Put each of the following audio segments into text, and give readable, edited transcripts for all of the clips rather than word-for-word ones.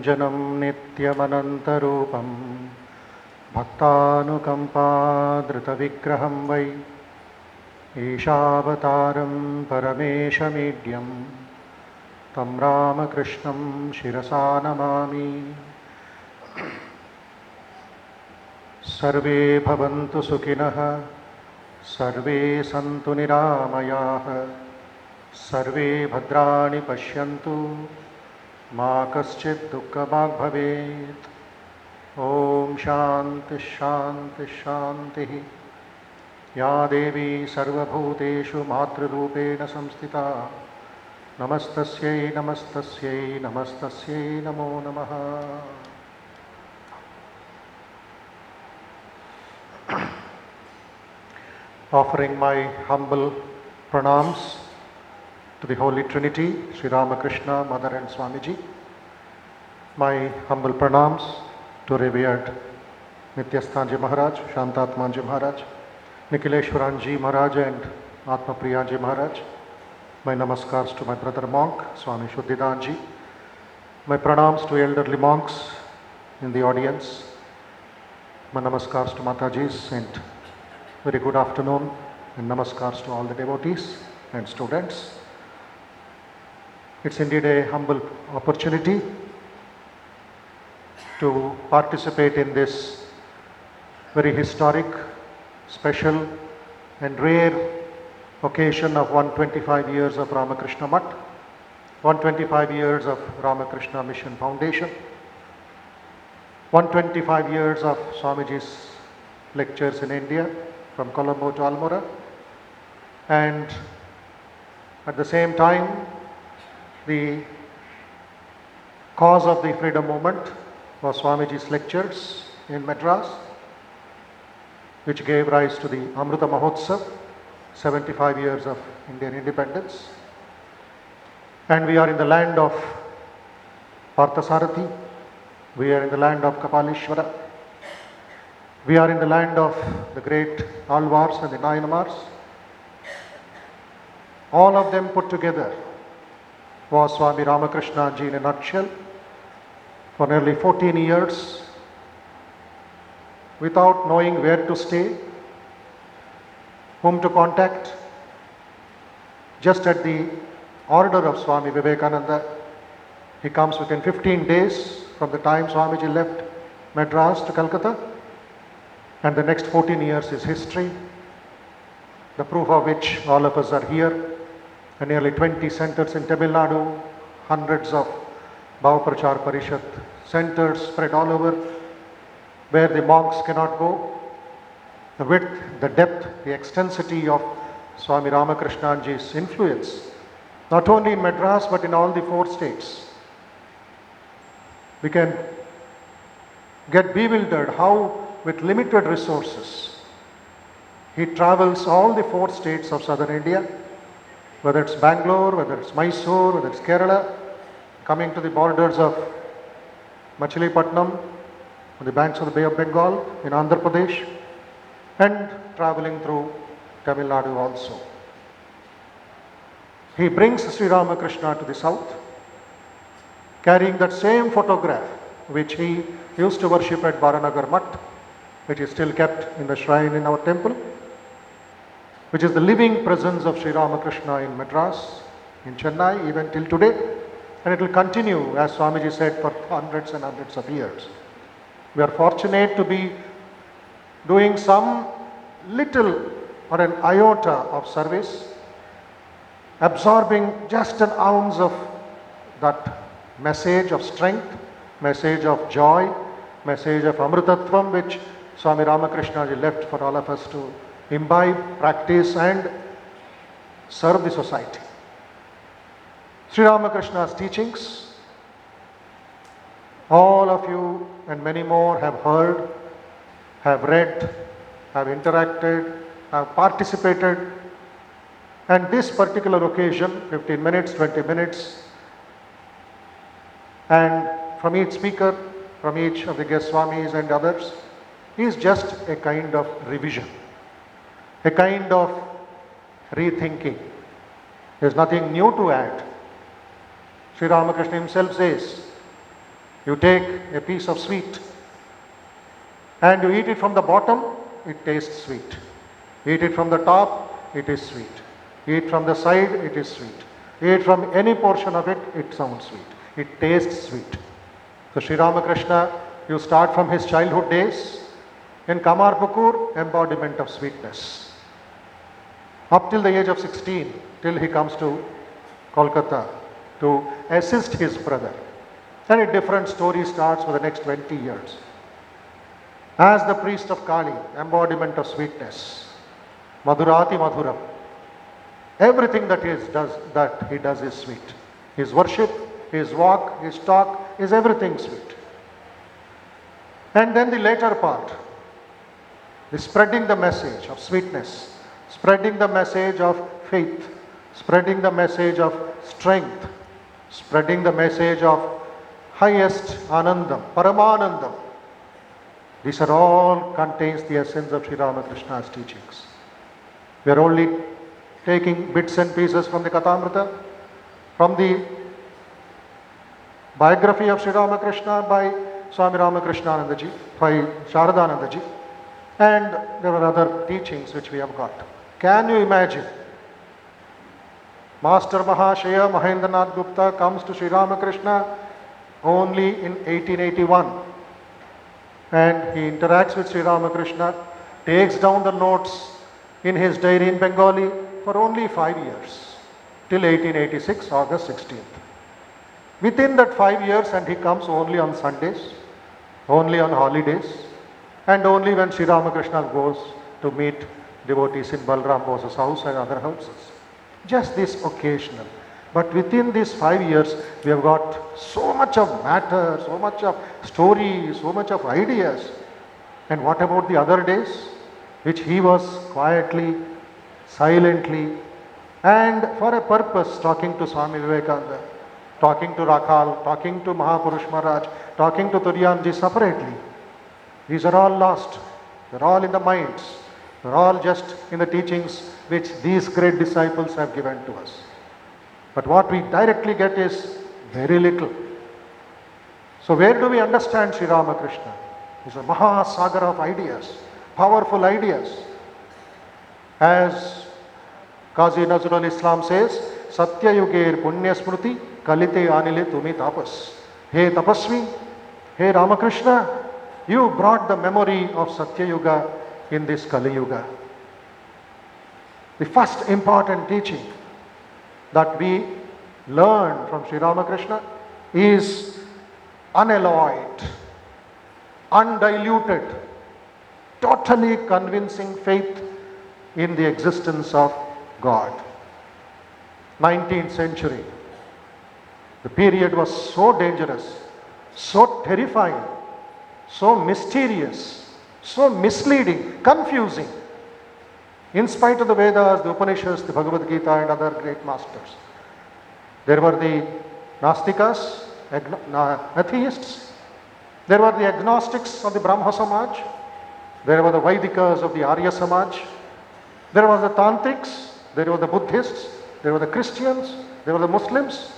निरञ्जनं नित्यमनन्तरूपं भक्तानुकम्पाधृतविग्रहं वै ईशावतारं परमेशमीड्यं तं रामकृष्णं शिरसा नमामि। सर्वे भवन्तु सुखिनः, सर्वे सन्तु निरामयाः, सर्वे भद्राणि पश्यन्तु, मा कश्चित् दुःखभाग् भवेत्। ॐ शान्ति शान्ति शान्तिः। या देवी सर्वभूतेषु मातृरूपेण संस्थिता नमस्तस्यै नमस्तस्यै नमस्तस्यै नमो नमः। Offering my humble pranams to the Holy Trinity, Sri Ramakrishna, Mother and Swamiji. My humble pranams to revered Nityasthanji Maharaj, Shantatmanji Maharaj, Nikhileshwaranji Maharaj and Atmapriyaji Maharaj. My namaskars to my brother monk, Swami Shuddhidanji. My pranams to elderly monks in the audience. My namaskars to Matajis and very good afternoon and namaskars to all the devotees and students. It's indeed a humble opportunity to participate in this very historic, special and rare occasion of 125 years of Ramakrishna Math, 125 years of Ramakrishna Mission Foundation, 125 years of Swamiji's lectures in India from Colombo to Almora, and at the same time the cause of the freedom movement was Swamiji's lectures in Madras, which gave rise to the Amrita Mahotsav, 75 years of Indian independence. And we are in the land of Parthasarathi, we are in the land of Kapalishvara, we are in the land of the great Alvars and the Nayanamars. All of them put together was Swami Ramakrishna Ji in a nutshell. For nearly 14 years, without knowing where to stay, whom to contact, just at the order of Swami Vivekananda, he comes within 15 days from the time Swamiji left Madras to Calcutta, and the next 14 years is history, the proof of which all of us are here, and nearly 20 centers in Tamil Nadu, hundreds of Bhavaprachar Parishad centers spread all over, where the monks cannot go. The width, the depth, the extensity of Swami Ramakrishna Ji's influence, not only in Madras but in all the 4 states. We can get bewildered how, with limited resources, he travels all the 4 states of southern India, whether it's Bangalore, whether it's Mysore, whether it's Kerala, coming to the borders of Machilipatnam, on the banks of the Bay of Bengal, in Andhra Pradesh, and traveling through Tamil Nadu also. He brings Sri Ramakrishna to the south, carrying that same photograph which he used to worship at Baranagar Math, which is still kept in the shrine in our temple, which is the living presence of Sri Ramakrishna in Madras, in Chennai, even till today, and it will continue, as Swamiji said, for hundreds and hundreds of years. We are fortunate to be doing some little or an iota of service, absorbing just an ounce of that message of strength, message of joy, message of Amritatvam, which Swami Ramakrishna Ji left for all of us to imbibe, practice and serve the society. Sri Ramakrishna's teachings, all of you and many more have heard, have read, have interacted, have participated, and this particular occasion, 15 minutes, 20 minutes, and from each speaker, from each of the guest Swamis and others, is just a kind of revision, a kind of rethinking. There is nothing new to add. Sri Ramakrishna himself says, You take a piece of sweet and you eat it from the bottom, it tastes sweet. Eat it from the top, it is sweet. Eat from the side, it is sweet. Eat from any portion of it, it sounds sweet. It tastes sweet. So Sri Ramakrishna, you start from his childhood days in Kamarpukur, embodiment of sweetness. Up till the age of 16, till he comes to Kolkata to assist his brother. And a different story starts for the next 20 years. As the priest of Kali, embodiment of sweetness, Madhurati Madhuram. Everything that he does is sweet. His worship, his walk, his talk is everything sweet. And then the later part, the spreading the message of sweetness, spreading the message of faith, spreading the message of strength, spreading the message of highest Anandam, Paramanandam. These are all contains the essence of Sri Ramakrishna's teachings. We are only taking bits and pieces from the Kathamrita, from the biography of Sri Ramakrishna by Swami Ramakrishna-Vivekananda ji, by Sarada Devi, and there are other teachings which we have got. Can you imagine? Master Mahashaya Mahendranath Gupta comes to Sri Ramakrishna only in 1881 and he interacts with Sri Ramakrishna, takes down the notes in his diary in Bengali for only 5 years, till 1886, August 16th. Within that 5 years, and he comes only on Sundays, only on holidays, and only when Sri Ramakrishna goes to meet devotees in Balram Bose's house and other houses. Just this occasional. But within these 5 years, we have got so much of matter, so much of story, so much of ideas. And what about the other days, which he was quietly, silently, and for a purpose talking to Swami Vivekananda, talking to Rakhal, talking to Mahapurush Maharaj, talking to Turiyanji separately. These are all lost. They're all in the minds. They're all just in the teachings which these great disciples have given to us. But what we directly get is very little. So where do we understand Sri Ramakrishna? He's a Mahasagar of ideas, powerful ideas. As Qazi Nazrul Islam says, Satya Yuger Punya Smruti Kalite Anile Tumi Tapas. Hey Tapasvi, hey Ramakrishna, you brought the memory of Satya Yuga in this Kali Yuga. The first important teaching that we learn from Sri Ramakrishna is unalloyed, undiluted, totally convincing faith in the existence of God. 19th century. The period was so dangerous, so terrifying, so mysterious, so misleading, confusing. In spite of the Vedas, the Upanishads, the Bhagavad Gita and other great masters, there were the Nastikas, atheists, there were the agnostics of the Brahma Samaj, there were the Vaidikas of the Arya Samaj, there were the Tantrics, there were the Buddhists, there were the Christians, there were the Muslims,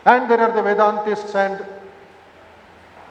and there are the Vedantists and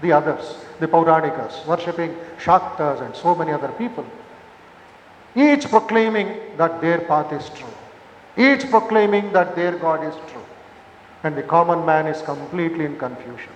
the others, the Pauranikas, worshipping Shaktas and so many other people. Each proclaiming that their path is true. Each proclaiming that their God is true. And the common man is completely in confusion.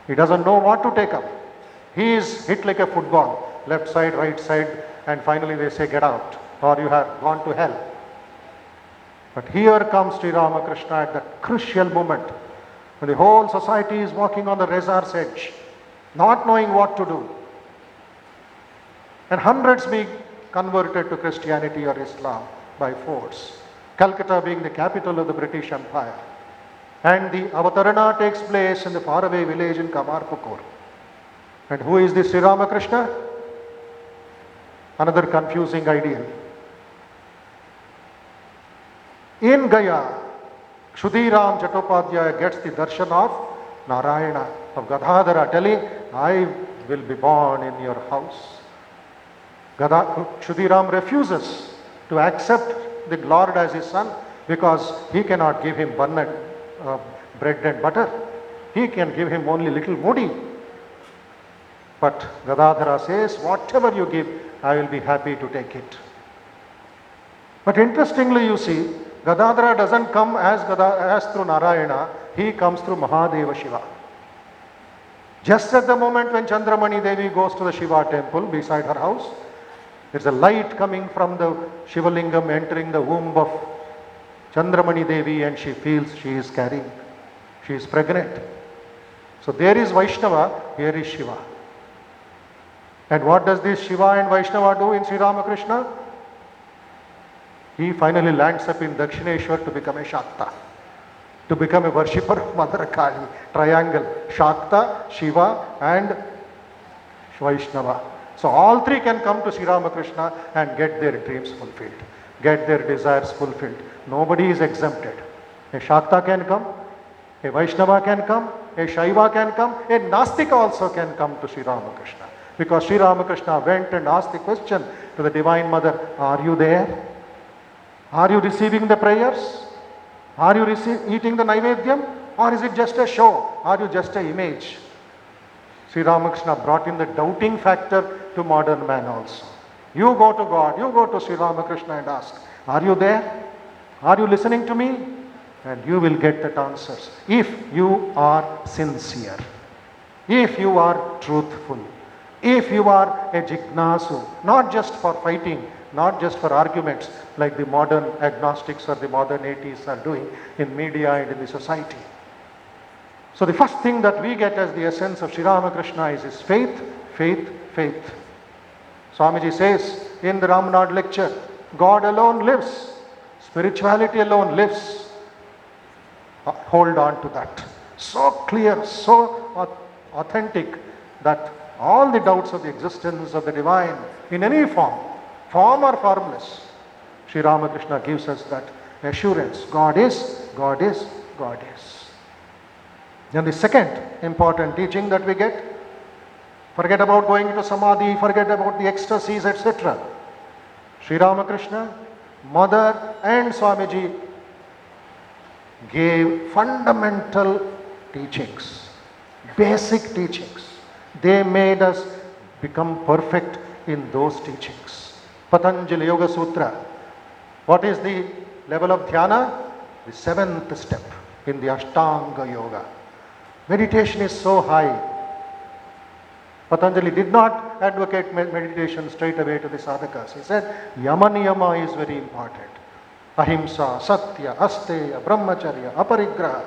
He doesn't know what to take up. He is hit like a football, left side, right side, and finally they say, get out, or you have gone to hell. But here comes Sri Ramakrishna at that crucial moment when the whole society is walking on the razor's edge, not knowing what to do. And hundreds being converted to Christianity or Islam by force. Calcutta being the capital of the British Empire. And the Avatarana takes place in the faraway village in Kamarpukur. And who is this Sri Ramakrishna? Another confusing ideal. In Gaya, Kshudiram Chattopadhyaya gets the darshan of Narayana, of Gadadhara, telling, I will be born in your house. Kshudiram refuses to accept the Lord as his son because he cannot give him bread and butter. he can give him only little mudi. But Gadadhara says, whatever you give, I will be happy to take it. But interestingly, you see, Gadadhara doesn't come as through Narayana, he comes through Mahadeva Shiva. Just at the moment when Chandramani Devi goes to the Shiva temple beside her house, there's a light coming from the Shivalingam entering the womb of Chandramani Devi, and she feels she is carrying, she is pregnant. So there is Vaishnava, here is Shiva. And what does this Shiva and Vaishnava do in Sri Ramakrishna? He finally lands up in Dakshineshwar to become a Shakta, to become a worshipper of Mother Kali. Triangle, Shakta, Shiva and Vaishnava. So all three can come to Sri Ramakrishna and get their dreams fulfilled, get their desires fulfilled. Nobody is exempted. A Shakta can come, a Vaishnava can come, a Shaiva can come, a Nastika also can come to Sri Ramakrishna. Because Sri Ramakrishna went and asked the question to the Divine Mother, are you there? Are you receiving the prayers? Are you eating the Naivedyam? Or is it just a show? Are you just an image? Sri Ramakrishna brought in the doubting factor to modern man also. You go to God, you go to Sri Ramakrishna and ask, are you there? Are you listening to me? And you will get that answers. If you are sincere, if you are truthful, if you are a jignasu, not just for fighting, not just for arguments like the modern agnostics or the modern atheists are doing in media and in the society. So the first thing that we get as the essence of Sri Ramakrishna is his faith, faith, faith. Swamiji says in the Ramanad lecture, God alone lives, spirituality alone lives. Hold on to that. So clear, so authentic that all the doubts of the existence of the divine in any form or formless, Sri Ramakrishna gives us that assurance. God is, God is, God is. Then the second important teaching that we get, forget about going into samadhi, forget about the ecstasies, etc. Sri Ramakrishna, Mother and Swamiji gave fundamental teachings, basic teachings. They made us become perfect in those teachings. Patanjali Yoga Sutra. What is the level of dhyana? The seventh step in the Ashtanga Yoga. Meditation is so high. Patanjali did not advocate meditation straight away to the sadhakas. He said, Yama Niyama is very important. Ahimsa, Satya, Asteya, Brahmacharya, Aparigraha,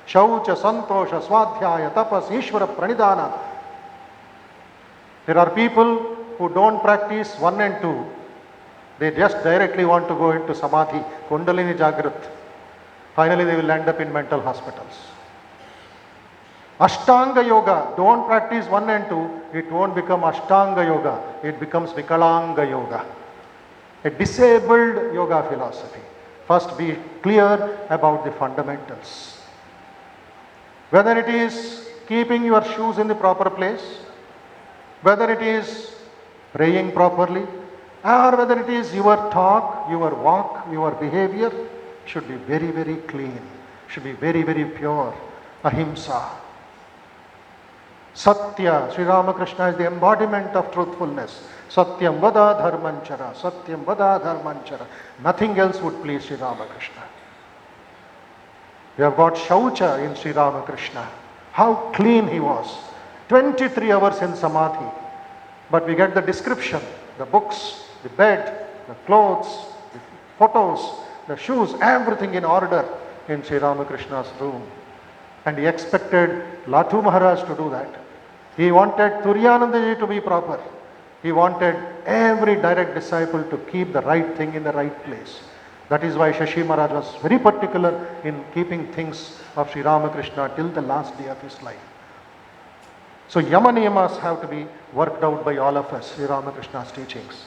Shaucha, Santosha, Swadhyaya, Tapas, Ishvara, Pranidhana. There are people who don't practice 1 and 2. They just directly want to go into samadhi, Kundalini Jagrat. Finally, they will end up in mental hospitals. Ashtanga Yoga, don't practice 1 and 2, it won't become Ashtanga Yoga, it becomes Vikalanga Yoga. A disabled yoga philosophy. First be clear about the fundamentals. Whether it is keeping your shoes in the proper place, whether it is praying properly, or whether it is your talk, your walk, your behavior, should be very, very clean, should be very, very pure. Ahimsa. Satya, Sri Ramakrishna is the embodiment of truthfulness. Satyam vada dharmanchara, Satyam vada dharmanchara. Nothing else would please Sri Ramakrishna. We have got Shaucha in Sri Ramakrishna. How clean he was. 23 hours in samadhi. But we get the description, the books, the bed, the clothes, the photos, the shoes, everything in order in Sri Ramakrishna's room. And he expected Latu Maharaj to do that. He wanted Turyanandaji to be proper. He wanted every direct disciple to keep the right thing in the right place. That is why Shashi Maharaj was very particular in keeping things of Sri Ramakrishna till the last day of his life. So Yama Niyamas have to be worked out by all of us, Sri Ramakrishna's teachings.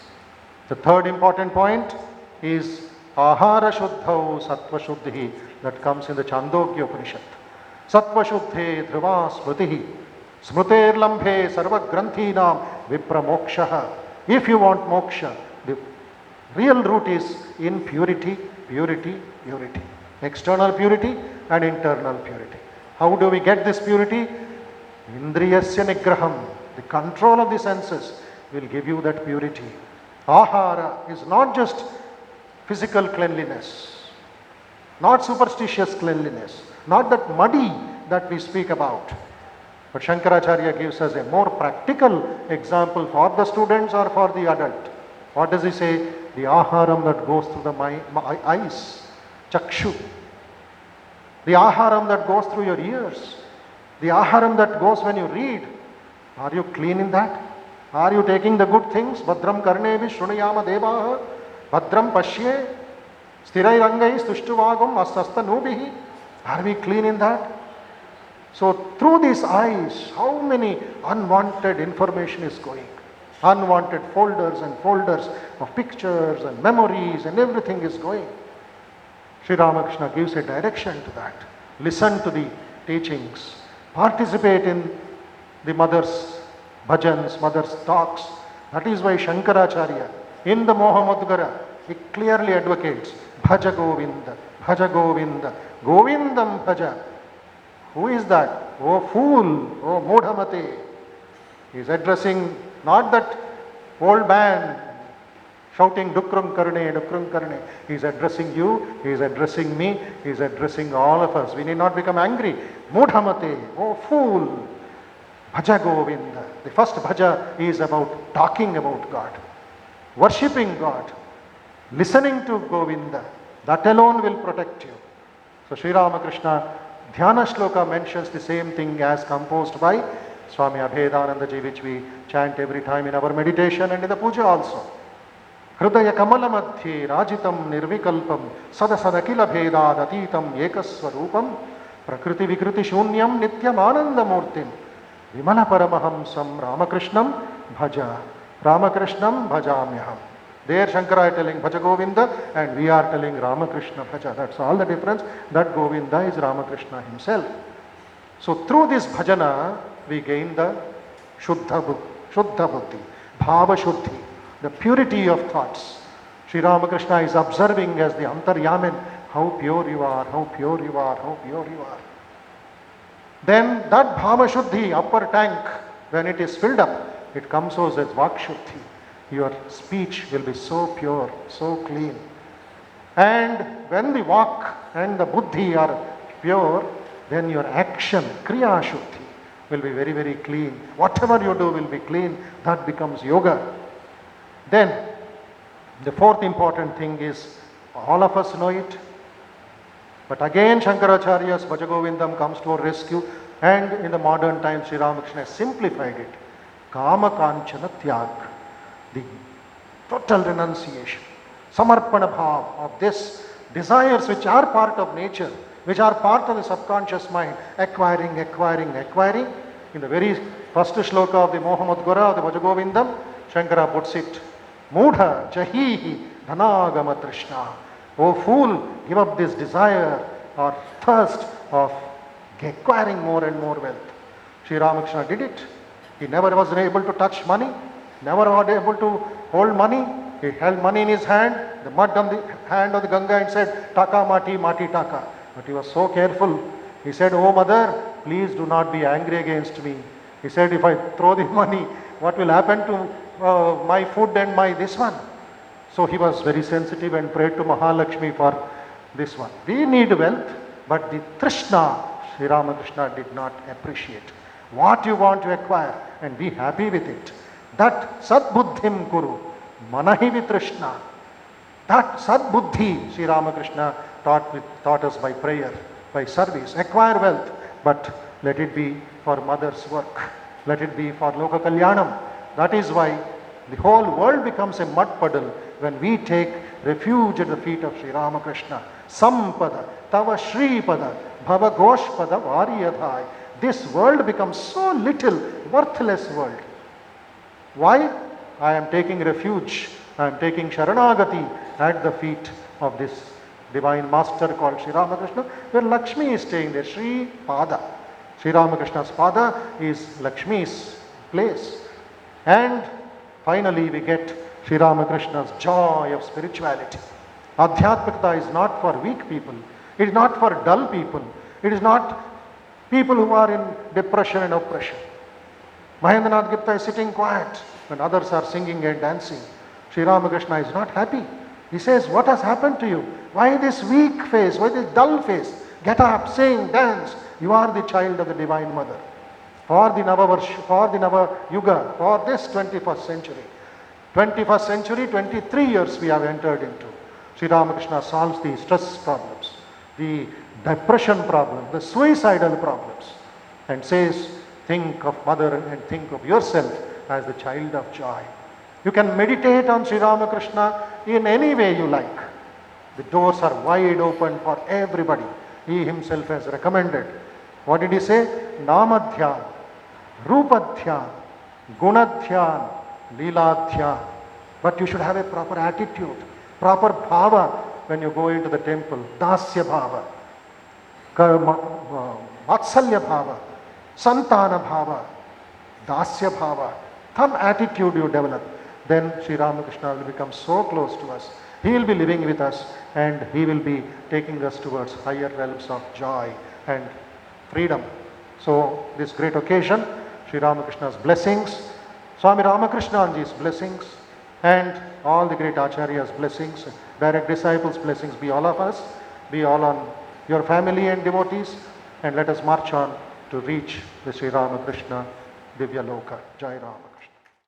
The third important point is Ahara Shuddhau Sattva Shuddhi that comes in the Chandogya Upanishad. Sattva Shuddhe Dhruva Smritihi Smruter Lambhe Sarva Granthinam Vipra Mokshaha. If you want moksha, the real root is in purity, purity, purity. External purity and internal purity. How do we get this purity? Indriyasya nigraham. The control of the senses will give you that purity. Ahara is not just physical cleanliness, not superstitious cleanliness, not that muddy that we speak about. But Shankaracharya gives us a more practical example for the students or for the adult. What does he say? The aharam that goes through the eyes, chakshu. The aharam that goes through your ears. The aharam that goes when you read. Are you clean in that? Are you taking the good things? Bhadram karnevi shrunayama devaha. Bhadram pashye. Stirai rangai stuštuvagam asasta nubihi. Are we clean in that? So through these eyes, how many unwanted information is going? Unwanted folders and folders of pictures and memories and everything is going. Sri Ramakrishna gives a direction to that. Listen to the teachings. Participate in the mother's bhajans, mother's talks. That is why Shankaracharya in the Mohammadgara, he clearly advocates Bhaja Govinda, Bhaja Govinda, Govindam Bhaja. Who is that? Oh fool, oh Bodhamate. He is addressing not that old man shouting Dukram Karne, Dukram Karne. He is addressing you, he is addressing me, he is addressing all of us. We need not become angry. Bodhamate, oh fool. Bhaja Govinda. The first bhaja is about talking about God, worshipping God, listening to Govinda. That alone will protect you. So Sri Ramakrishna Dhyana Shloka mentions the same thing as composed by Swami Abhedananda ji, which we chant every time in our meditation and in the puja also. Hridaya Kamala Madhye Rajitam Nirvikalpam Sadasada Bhedad Atitam Ekaswarupam Prakriti Vikruti Shunyam Nityam Anandamurtim Vimala Paramahamsam Ramakrishnam Bhaja. Ramakrishnam Bhajamyaham. There Shankara is telling Bhaja Govinda and we are telling Ramakrishna Bhaja. That's all the difference. That Govinda is Ramakrishna himself. So through this bhajana we gain the Shuddha Buddhi, Bhava Shuddhi, the purity of thoughts. Sri Ramakrishna is observing as the Antaryamin how pure you are, how pure you are, how pure you are. Then that Bhava Shuddhi, upper tank, when it is filled up, it comes out as Vak Shuddhi. Your speech will be so pure, so clean. And when the Vak and the Buddhi are pure, then your action, Kriya Shuddhi, will be very, very clean. Whatever you do will be clean. That becomes yoga. Then, the fourth important thing is, all of us know it, but again Shankaracharya's Bhaja Govindam comes to our rescue, and in the modern times Sri Ramakrishna has simplified it. Kama Kanchana Tyag, the total renunciation, Samarpana Bhav of this desires which are part of nature, which are part of the subconscious mind, acquiring. In the very first shloka of the Mohammadgara, of the Bhaja Govindam, Shankara puts it, Mudha Jahihi Dhanagama Trishna. Oh fool, give up this desire or thirst of acquiring more and more wealth. Sri Ramakrishna did it. He never was able to touch money, never was able to hold money. He held money in his hand, the mud on the hand of the Ganga, and said, Taka Mati, Mati Taka. But he was so careful. He said, Oh mother, please do not be angry against me. He said, if I throw the money, what will happen to my food and my this one? So he was very sensitive and prayed to Mahalakshmi for this one. We need wealth, but the Trishna, Sri Ramakrishna did not appreciate. What you want to acquire and be happy with it. That Sadbuddhim Kuru, Manahi Vitrishna. That Sadbuddhi, Sri Ramakrishna taught us by prayer, by service. Acquire wealth, but let it be for mother's work. Let it be for Loka Kalyanam. That is why the whole world becomes a mud puddle when we take refuge at the feet of Sri Ramakrishna. Sampada, Tava Shri Pada, Bhava Ghosh Pada Variyadhai. This world becomes so little, worthless world. Why? I am taking refuge, I am taking Sharanagati at the feet of this divine master called Sri Ramakrishna, where Lakshmi is staying there, Sri Pada. Sri Ramakrishna's Pada is Lakshmi's place. And finally we get Sri Ramakrishna's joy of spirituality. Adhyatmikata is not for weak people, it is not for dull people, it is not People who are in depression and oppression. Mahendranath Gupta is sitting quiet when others are singing and dancing. Sri Ramakrishna is not happy. He says, what has happened to you? Why this weak face? Why this dull face? Get up, sing, dance. You are the child of the Divine Mother. For the Nava Yuga, for this 21st century. 21st century, 23 years we have entered into. Sri Ramakrishna solves the stress problems, the depression problem, the suicidal problems, and says, think of mother and think of yourself as the child of joy. You can meditate on Sri Ramakrishna in any way you like. The doors are wide open for everybody. He himself has recommended. What did he say? Namadhyan, Rupadhyan, Gunadhyan, Leeladhyan. But you should have a proper attitude, proper bhava when you go into the temple. Dasya bhava, Vatsalya bhava, Santana bhava, Dasya bhava. Some attitude you develop. Then Sri Ramakrishna will become so close to us. He will be living with us and he will be taking us towards higher realms of joy and freedom. So this great occasion, Sri Ramakrishna's blessings, Swami Ramakrishnaji's blessings, and all the great Acharyas' blessings, direct disciples' blessings be all of us, be all on your family and devotees, and let us march on to reach the Sri Ramakrishna Divya Loka. Jai Ram.